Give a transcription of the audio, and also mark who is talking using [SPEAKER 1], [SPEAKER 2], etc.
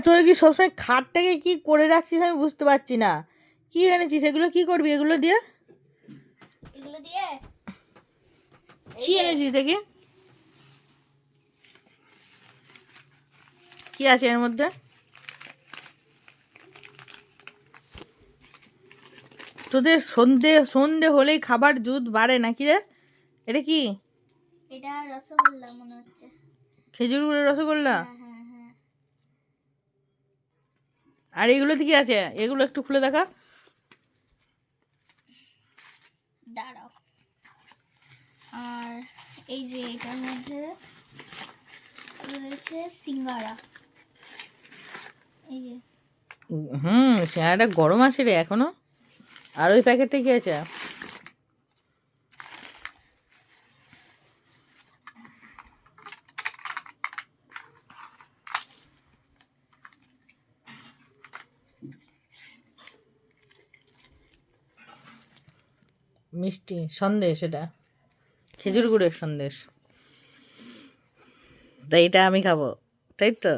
[SPEAKER 1] তোরা কি সবসময় খাটটাকে কি করে রাখছিস আমি বুঝতে পারছি না। কি এনেছিস এগুলো, কি করবি এগুলো দিয়ে? কি এনেছিস দেখি, কি আছে এর মধ্যে? তোদের সন্ধে সন্ধে হলেই খাবার জুত বাড়ে নাকি রে? এটা কি?
[SPEAKER 2] এটা রসগোল্লা মনে হচ্ছে।
[SPEAKER 1] খেজুর গুড়ের রসগোল্লা।
[SPEAKER 2] হ্যাঁ।
[SPEAKER 1] আর এগুলোতে কি আছে? এগুলো একটু খুলে দেখা।
[SPEAKER 2] দাঁড়াও। আর এই যে এটার মধ্যে রয়েছে সিঙ্গারা। এই যে
[SPEAKER 1] সিঙ্গাড়াটা গরম আছে রে এখনো। আর ওই প্যাকেটটা কি আছে? মিষ্টি সন্দেশ, এটা খেজুর গুড়ের সন্দেশ। তাই এটা আমি খাবো, তাই তো?